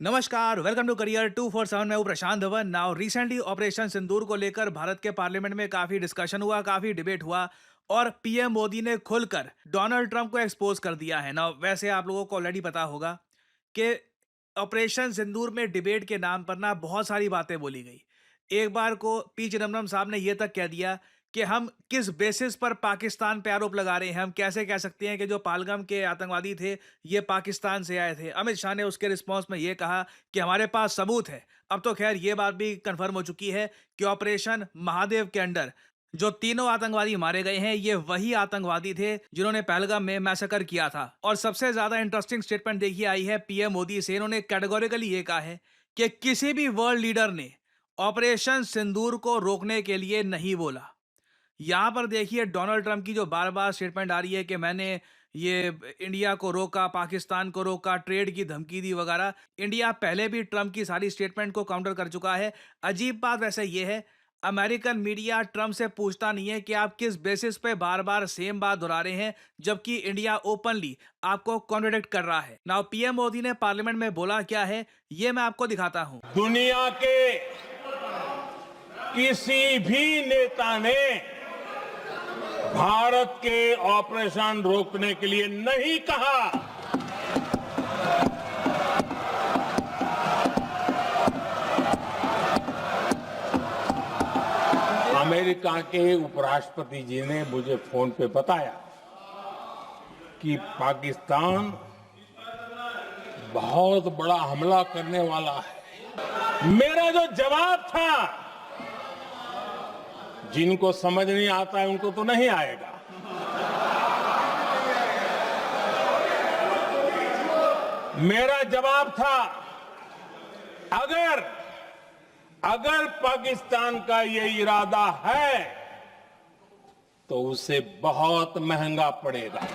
नमस्कार, welcome to career 247। मैं हूं प्रशांत धवन। नाउ रिसेंटली ऑपरेशन सिंदूर को लेकर भारत के पार्लियामेंट में काफी डिस्कशन हुआ, काफी डिबेट हुआ और पीएम मोदी ने खुलकर डोनाल्ड ट्रंप को एक्सपोज कर दिया है। नाउ वैसे आप लोगों को ऑलरेडी पता होगा कि ऑपरेशन सिंदूर में डिबेट के नाम पर ना बहुत सारी बातें बोली गई। एक बार को पी चिदम्बरम साहब ने यह तक कह दिया कि हम किस बेसिस पर पाकिस्तान पे आरोप लगा रहे हैं, हम कैसे कह सकते हैं कि जो पालगम के आतंकवादी थे ये पाकिस्तान से आए थे। अमित शाह ने उसके रिस्पॉन्स में ये कहा कि हमारे पास सबूत है। अब तो खैर ये बात भी कंफर्म हो चुकी है कि ऑपरेशन महादेव के अंडर जो तीनों आतंकवादी मारे गए हैं ये वही आतंकवादी थे जिन्होंने पहलगाम में मैसेकर किया था। और सबसे ज्यादा इंटरेस्टिंग स्टेटमेंट देखिए आई है पीएम मोदी से। इन्होंने कैटेगोरिकली ये कहा है कि किसी भी वर्ल्ड लीडर ने ऑपरेशन सिंदूर को रोकने के लिए नहीं बोला। यहाँ पर देखिए डोनाल्ड ट्रंप की जो बार-बार स्टेटमेंट आ रही है कि मैंने ये इंडिया को रोका, पाकिस्तान को रोका, ट्रेड की धमकी दी वगैरह। इंडिया पहले भी ट्रंप की सारी स्टेटमेंट को काउंटर कर चुका है। अजीब बात वैसे ये है, अमेरिकन मीडिया ट्रंप से पूछता नहीं है कि आप किस बेसिस पे बार-बार सेम बात दोहरा रहे हैं, जबकि इंडिया ओपनली आपको कॉन्ट्रडिक्ट कर रहा है। नाउ पीएम मोदी ने पार्लियामेंट में बोला क्या है, ये मैं आपको दिखाता हूं। दुनिया के किसी भी नेता ने भारत के ऑपरेशन रोकने के लिए नहीं कहा। अमेरिका के उपराष्ट्रपति जी ने मुझे फोन पे बताया कि पाकिस्तान बहुत बड़ा हमला करने वाला है। मेरा जो जवाब था, जिनको समझ नहीं आता है उनको तो नहीं आएगा। मेरा जवाब था, अगर पाकिस्तान का ये इरादा है तो उसे बहुत महंगा पड़ेगा।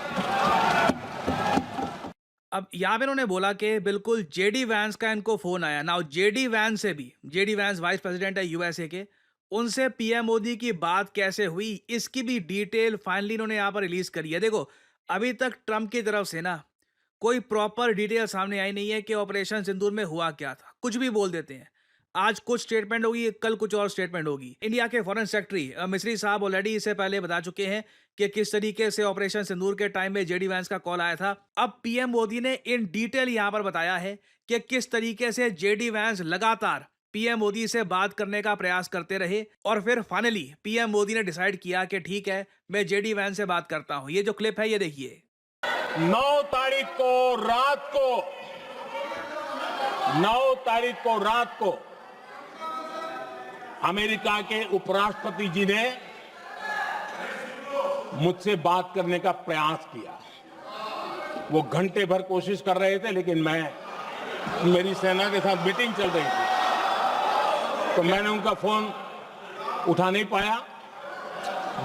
अब यहाँ पे इन्होंने बोला कि बिल्कुल जेडी वैंस का इनको फोन आया। नाउ जेडी वैंस से भी, जेडी वैंस वाइस प्रेसिडेंट है यूएसए के, उनसे पीएम मोदी की बात कैसे हुई इसकी भी डिटेल फाइनली इन्होंने यहाँ पर रिलीज करी है। देखो अभी तक ट्रंप की तरफ से ना कोई प्रॉपर डिटेल सामने आई नहीं है कि ऑपरेशन सिंदूर में हुआ क्या था। कुछ भी बोल देते हैं, आज कुछ स्टेटमेंट होगी, कल कुछ और स्टेटमेंट होगी। इंडिया के फॉरेन सेक्रेटरी मिस्री साहब ऑलरेडी इससे पहले बता चुके हैं कि किस तरीके से ऑपरेशन सिंदूर के टाइम में जेडी वैंस का कॉल आया था। अब पीएम मोदी ने इन डिटेल यहां पर बताया है कि किस तरीके से जेडी वैंस लगातार पीएम मोदी से बात करने का प्रयास करते रहे और फिर फाइनली पीएम मोदी ने डिसाइड किया कि ठीक है मैं जेडी वैंस से बात करता हूं। ये जो क्लिप है ये देखिए। 9 तारीख को रात को अमेरिका के उपराष्ट्रपति जी ने मुझसे बात करने का प्रयास किया। वो घंटे भर कोशिश कर रहे थे, लेकिन मेरी सेना के साथ मीटिंग चल रही थी तो मैंने उनका फोन उठा नहीं पाया।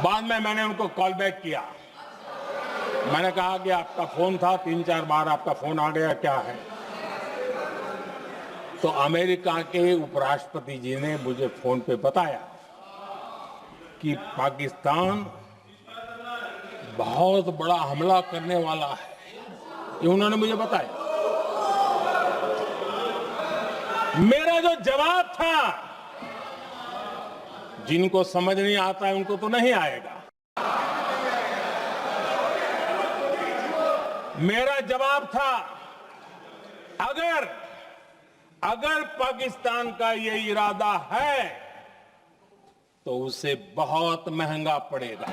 बाद में मैंने उनको कॉल बैक किया। मैंने कहा कि आपका फोन था, 3-4 बार आपका फोन आ गया, क्या है? तो अमेरिका के उपराष्ट्रपति जी ने मुझे फोन पे बताया कि पाकिस्तान बहुत बड़ा हमला करने वाला है। ये उन्होंने मुझे बताया। मेरा जो जवाब था, जिनको समझ नहीं आता है उनको तो नहीं आएगा। मेरा जवाब था, अगर पाकिस्तान का ये इरादा है तो उसे बहुत महंगा पड़ेगा।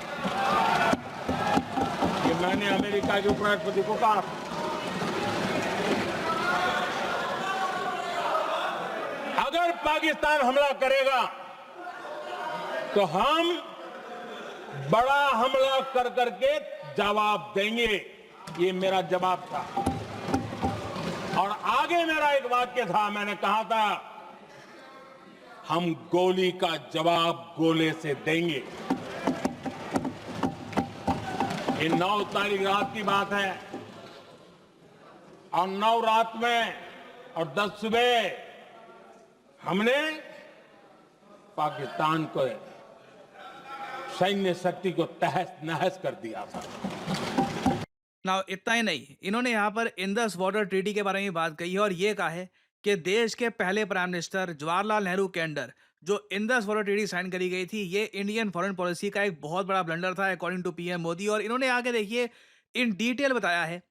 ये मैंने अमेरिका के उपराष्ट्रपति को कहा। अगर पाकिस्तान हमला करेगा तो हम बड़ा हमला कर करके जवाब देंगे। ये मेरा जवाब था। और आगे मेरा एक वाक्य था, मैंने कहा था हम गोली का जवाब गोले से देंगे। ये 9 तारीख रात की बात है और 9 रात में और 10 सुबह हमने पाकिस्तान को सैन्य शक्ति को तहस नहस कर दिया था। नाउ इतना ही नहीं, इन्होंने यहाँ पर इंडस वाटर ट्रीटी के बारे में बात कही है और ये कहा है कि देश के पहले प्राइम मिनिस्टर जवाहरलाल नेहरू के अंडर जो इंडस वाटर ट्रीटी साइन करी गई थी, ये इंडियन फॉरेन पॉलिसी का एक बहुत बड़ा ब्लंडर था अकॉर्डिंग टू पीएम मोदी। और इन्होंने आगे देखिए इन डिटेल बताया है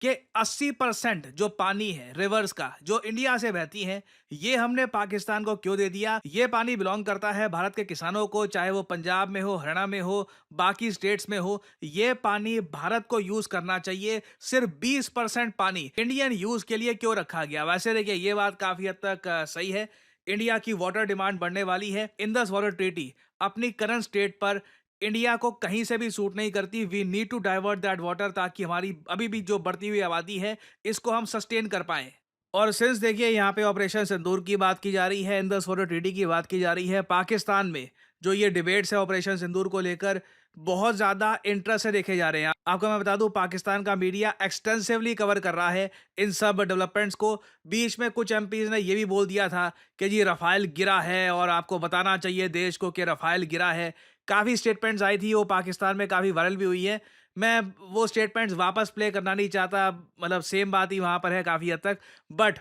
कि 80% जो पानी है रिवर्स का जो इंडिया से बहती है, ये हमने पाकिस्तान को क्यों दे दिया। ये पानी बिलोंग करता है भारत के किसानों को, चाहे वो पंजाब में हो, हरियाणा में हो, बाकी स्टेट्स में हो। ये पानी भारत को यूज करना चाहिए। सिर्फ 20% पानी इंडियन यूज के लिए क्यों रखा गया। वैसे देखिए ये बात काफी हद तक सही है। इंडिया की वाटर डिमांड बढ़ने वाली है। इंडस वाटर ट्रीटी अपनी करंट स्टेट पर इंडिया को कहीं से भी सूट नहीं करती। We need to divert that water ताकि हमारी अभी भी जो बढ़ती हुई आबादी है इसको हम सस्टेन कर पाएं। और सिंस देखिए यहाँ पे ऑपरेशन सिंदूर की बात की जा रही है, इंडस वाटर ट्रीटी की बात की जा रही है, पाकिस्तान में जो ये डिबेट्स है ऑपरेशन सिंदूर को लेकर बहुत ज्यादा इंटरेस्ट से देखे जा रहे हैं। आपको मैं बता दूं पाकिस्तान का मीडिया एक्सटेंसिवली कवर कर रहा है इन सब डेवलपमेंट्स को। बीच में कुछ एमपीज ने ये भी बोल दिया था कि जी रफाल गिरा है और आपको बताना चाहिए देश को कि रफाल गिरा है। काफ़ी स्टेटमेंट्स आई थी, वो पाकिस्तान में काफ़ी वायरल भी हुई है। मैं वो स्टेटमेंट्स वापस प्ले करना नहीं चाहता, मतलब सेम बात ही वहाँ पर है काफ़ी हद तक। बट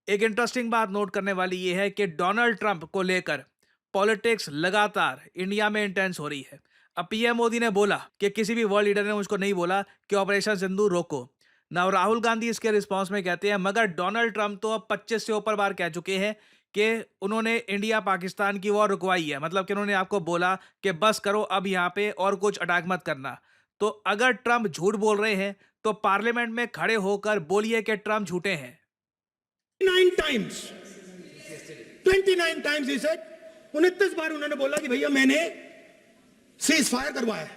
एक इंटरेस्टिंग बात नोट करने वाली ये है कि डोनाल्ड ट्रंप को लेकर पॉलिटिक्स लगातार इंडिया में इंटेंस हो रही है। अब पीएम मोदी ने बोला कि किसी भी वर्ल्ड लीडर ने मुझको नहीं बोला कि ऑपरेशन सिंदूर रोको ना। राहुल गांधी इसके रिस्पॉन्स में कहते हैं, मगर डोनाल्ड ट्रंप तो अब 25 से ऊपर बार कह चुके हैं कि उन्होंने इंडिया पाकिस्तान की वॉर रुकवाई है। मतलब कि उन्होंने आपको बोला कि बस करो अब यहाँ पे और कुछ अटैक मत करना। तो अगर ट्रंप झूठ बोल रहे हैं तो पार्लियामेंट में खड़े होकर बोलिए कि ट्रंप झूठे हैं। 29 times he said, 29 बार उन्होंने बोला कि भैया मैंने सीज फायर करवाया।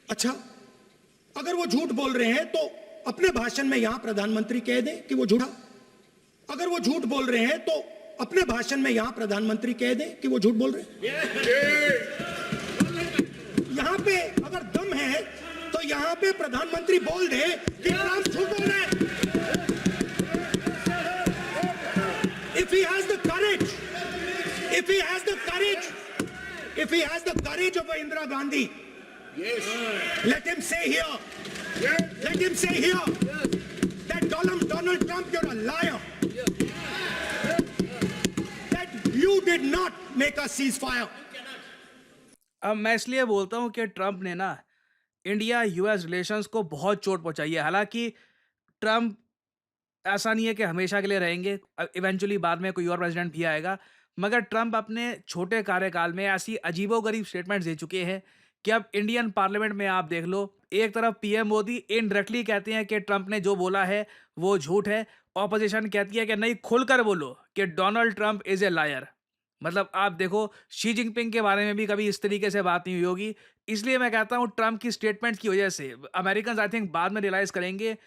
अच्छा, अगर वो झूठ बोल रहे हैं तो अपने भाषण में यहां प्रधानमंत्री कह दें कि वो झूठा। अगर वो झूठ बोल रहे हैं तो अपने भाषण में यहां प्रधानमंत्री कह दें कि वो झूठ बोल रहे हैं। यहां पे अगर दम है तो यहां पे प्रधानमंत्री बोल दे कि ट्रंप झूठ बोल रहे हैं। If he has the courage, if he has the courage, if he has the courage of Indira Gandhi, yes, let him say here, yes, let him say here, yes, that Donald Trump, you're a liar, yes, that you did not make a ceasefire. अब मैं इसलिए बोलता हूं कि Trump ने ना India US relations को बहुत चोट पहुंचाई है। हालांकि ट्रंप ऐसा नहीं है कि हमेशा के लिए रहेंगे, इवेंचुअली बाद में कोई और प्रेसिडेंट भी आएगा। मगर ट्रंप अपने छोटे कार्यकाल में ऐसी अजीबोगरीब स्टेटमेंट्स दे चुके हैं कि अब इंडियन पार्लियामेंट में आप देख लो, एक तरफ पीएम मोदी इनडायरेक्टली कहते हैं कि ट्रंप ने जो बोला है वो झूठ है, ऑपोजिशन कहती है कि नहीं खुलकर बोलो कि Donald Trump is a lawyer. मतलब आप देखो शी जिनपिंग के बारे में भी कभी इस तरीके से बात नहीं हुई होगी। इसलिए मैं कहता हूँ ट्रंप की स्टेटमेंट की वजह से अमेरिकन आई थिंक बाद में रियलाइज करेंगे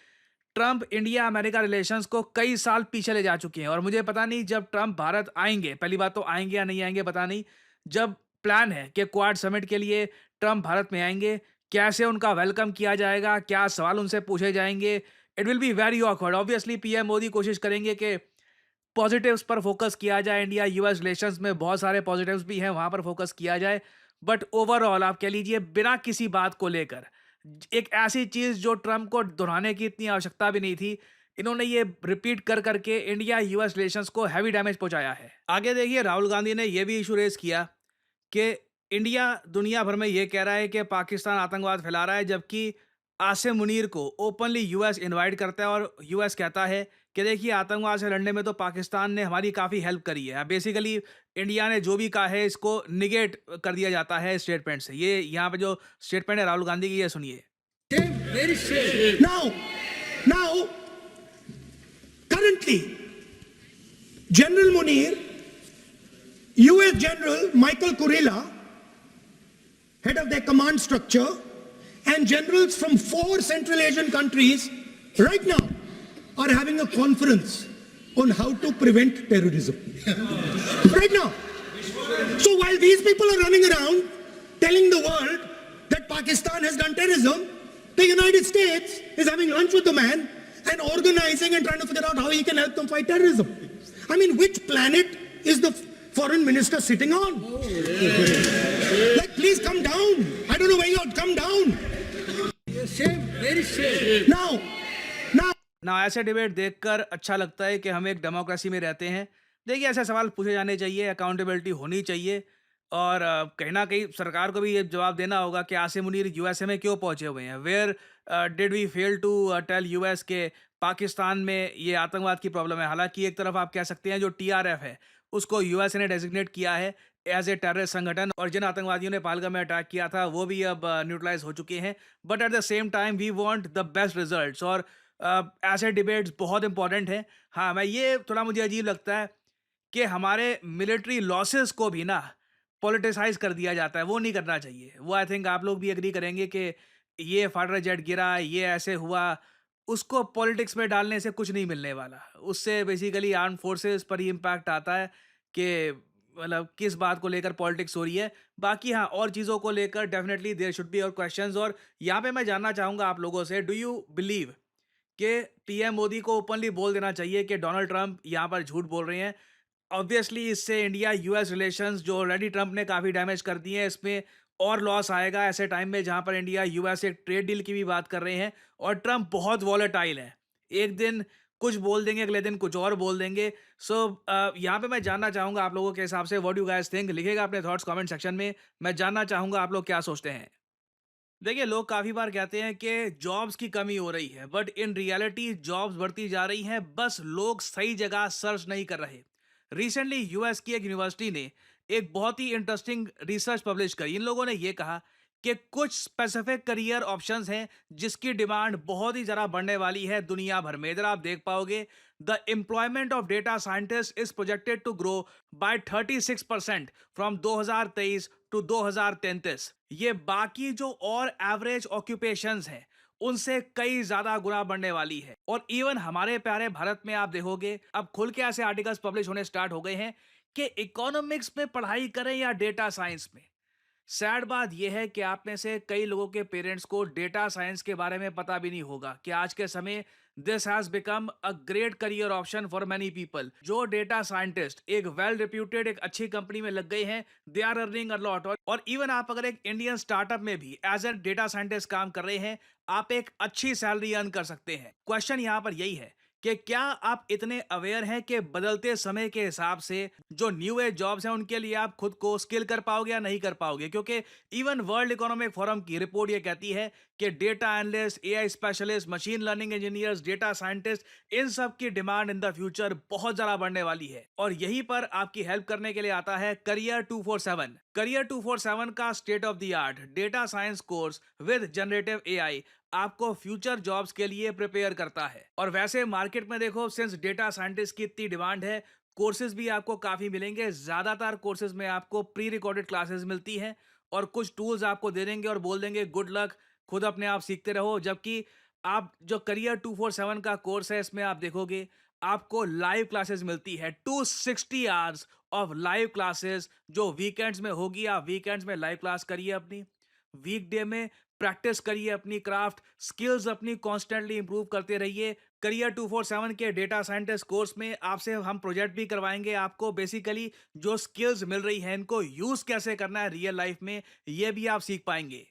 ट्रंप इंडिया अमेरिका रिलेशंस को कई साल पीछे ले जा चुके हैं। और मुझे पता नहीं जब ट्रंप भारत आएंगे, पहली बात तो आएंगे या नहीं आएंगे पता नहीं, जब प्लान है कि क्वाड समिट के लिए ट्रंप भारत में आएंगे, कैसे उनका वेलकम किया जाएगा, क्या सवाल उनसे पूछे जाएंगे। It will be very awkward. Obviously PM Modi कोशिश करेंगे कि पॉजिटिव्स पर फोकस किया जाए। इंडिया यूएस रिलेशंस में बहुत सारे पॉजिटिव्स भी हैं, वहां पर फोकस किया जाए। बट ओवरऑल आप कह लीजिए बिना किसी बात को लेकर एक ऐसी चीज जो ट्रंप को दोहराने की इतनी आवश्यकता भी नहीं थी, इन्होंने ये रिपीट कर करके इंडिया यूएस रिलेशंस को हैवी डैमेज पहुंचाया है। आगे देखिए राहुल गांधी ने यह भी इशू रेज किया कि इंडिया दुनिया भर में ये कह रहा है कि पाकिस्तान आतंकवाद फैला रहा है, जबकि आसिम मुनीर को ओपनली यूएस इनवाइट करता है और यूएस कहता है कि देखिए आतंकवाद से लड़ने में तो पाकिस्तान ने हमारी काफ़ी हेल्प करी है। बेसिकली इंडिया ने जो भी कहा है इसको निगेट कर दिया जाता है स्टेटमेंट से। ये यहाँ पे जो स्टेटमेंट है राहुल गांधी की, ये सुनिए। Now, currently, General Munir, US General Michael Kurilla, head of their command structure, and generals from 4 Central Asian countries right now are having a conference on how to prevent terrorism. Right now. So while these people are running around telling the world that Pakistan has done terrorism, the United States is having lunch with the man and organizing and trying to figure out how he can help them fight terrorism. I mean, which planet is the foreign minister sitting on? Like, please come down. I don't know where you're, come down. Shame, very shame. Now, ना ऐसे debate देखकर अच्छा लगता है कि हम एक democracy में रहते हैं। देखिए, ऐसे सवाल पूछे जाने चाहिए, अकाउंटेबिलिटी होनी चाहिए और कहीं न कहीं सरकार को भी ये जवाब देना होगा कि आसिम मुनीर यूएसए में क्यों पहुँचे हुए हैं? Where did we fail to tell US के पाकिस्तान में ये आतंकवाद की प्रॉब्लम है। हालाँकि एक तरफ आप कह सकते हैं जो टीआरएफ है, उसको यूएसए ने डेज़िग्नेट किया है एज़ ए टेररिस्ट संगठन और जिन आतंकवादियों ने पहलगाम में अटैक किया था, वो भी अब न्यूट्रलाइज़ हो चुके हैं। But at the same time we want the best results और ऐसे डिबेट्स बहुत इंपॉर्टेंट हैं। हाँ, मैं ये थोड़ा मुझे अजीब लगता है कि हमारे मिलिट्री लॉसेस को भी ना पॉलिटिसाइज़ कर दिया जाता है, वो नहीं करना चाहिए। वो आई थिंक आप लोग भी एग्री करेंगे कि ये फाइटर जेट गिरा, ये ऐसे हुआ, उसको पॉलिटिक्स में डालने से कुछ नहीं मिलने वाला। उससे बेसिकली आर्म्ड फोर्सेस पर ही इम्पैक्ट आता है कि मतलब किस बात को लेकर पॉलिटिक्स हो रही है। बाकी हाँ, और चीज़ों को लेकर डेफिनिटली देयर शुड बी और क्वेश्चंस और यहाँ पे मैं जानना चाहूँगा आप लोगों से, डू यू बिलीव कि पीएम मोदी को ओपनली बोल देना चाहिए कि डोनाल्ड ट्रंप यहाँ पर झूठ बोल रहे हैं? ऑब्वियसली इससे इंडिया यूएस रिलेशंस जो ऑलरेडी ट्रंप ने काफ़ी डैमेज कर दिए हैं, इसमें और लॉस आएगा ऐसे टाइम में जहाँ पर इंडिया यूएस एक ट्रेड डील की भी बात कर रहे हैं और ट्रंप बहुत वॉलेटाइल है। एक दिन कुछ बोल देंगे, अगले दिन कुछ और बोल देंगे। सो यहाँ पे मैं जानना चाहूँगा आप लोगों के हिसाब से, what do you guys think? लिखिएगा अपने थॉट्स कमेंट सेक्शन में। मैं जानना चाहूँगा आप लोग क्या सोचते हैं। देखिए, लोग काफ़ी बार कहते हैं कि जॉब्स की कमी हो रही है, बट इन रियलिटी जॉब्स बढ़ती जा रही हैं, बस लोग सही जगह सर्च नहीं कर रहे। रिसेंटली यूएस की एक यूनिवर्सिटी ने एक बहुत ही इंटरेस्टिंग रिसर्च पब्लिश करी। इन लोगों ने ये कहा कि कुछ स्पेसिफिक करियर ऑप्शंस हैं जिसकी डिमांड बहुत ही ज़्यादा बढ़ने वाली है दुनिया भर में। इधर आप देख पाओगे, the employment of data scientist is projected to grow by 36% from 2023 to 2033। ये बाकी जो और एवरेज ऑक्यूपेशंस हैं उनसे कई ज्यादा गुना बढ़ने वाली है। और इवन हमारे प्यारे भारत में आप देखोगे, अब खुल के ऐसे आर्टिकल्स पब्लिश होने स्टार्ट हो गए हैं कि इकोनॉमिक्स में पढ़ाई करें या डेटा साइंस में। सैड बात यह है कि आप में से कई लोगों के पेरेंट्स को डेटा साइंस के बारे में पता भी नहीं होगा कि आज के समय this has become a great career option for many people. जो डेटा साइंटिस्ट एक वेल रिप्यूटेड एक अच्छी कंपनी में लग गए हैं, they are earning a lot. और इवन आप अगर एक इंडियन स्टार्टअप में भी एज ए डेटा साइंटिस्ट काम कर रहे हैं, आप एक अच्छी सैलरी अर्न कर सकते हैं। क्वेश्चन यहाँ पर यही है कि क्या आप इतने अवेयर हैं कि बदलते समय के हिसाब से जो न्यू एज जॉब्स हैं उनके लिए आप खुद को स्किल कर पाओगे या नहीं कर पाओगे? क्योंकि इवन वर्ल्ड इकोनॉमिक फोरम की रिपोर्ट ये कहती है कि data analyst, AI specialist, machine learning engineers, data scientist, इन सब की डिमांड इन द फ्यूचर बहुत ज्यादा बढ़ने वाली है। और यहीं पर आपकी हेल्प करने के लिए आता है करियर 247। करियर 247 का state of the art data science course with generative AI आपको फ्यूचर जॉब्स के लिए प्रिपेयर करता है। और वैसे मार्केट में देखो, सिंस डेटा साइंटिस्ट की इतनी डिमांड है, कोर्सेज भी आपको काफी मिलेंगे। ज्यादातर कोर्सेज में आपको प्री रिकॉर्डेड क्लासेस मिलती हैं और कुछ टूल्स आपको दे देंगे और बोल देंगे गुड लक, खुद अपने आप सीखते रहो। जबकि आप जो करियर 247 का कोर्स है, इसमें आप देखोगे आपको लाइव क्लासेस मिलती है, 260 आवर्स ऑफ लाइव क्लासेस जो वीकेंड्स में होगी। आप वीकेंड्स में लाइव क्लास करिए अपनी, वीकडे में प्रैक्टिस करिए अपनी क्राफ्ट स्किल्स, अपनी कॉन्स्टेंटली इंप्रूव करते रहिए। करियर 247 के डेटा साइंटिस्ट कोर्स में आपसे हम प्रोजेक्ट भी करवाएंगे। आपको बेसिकली जो स्किल्स मिल रही हैं इनको यूज कैसे करना है रियल लाइफ में, ये भी आप सीख पाएंगे।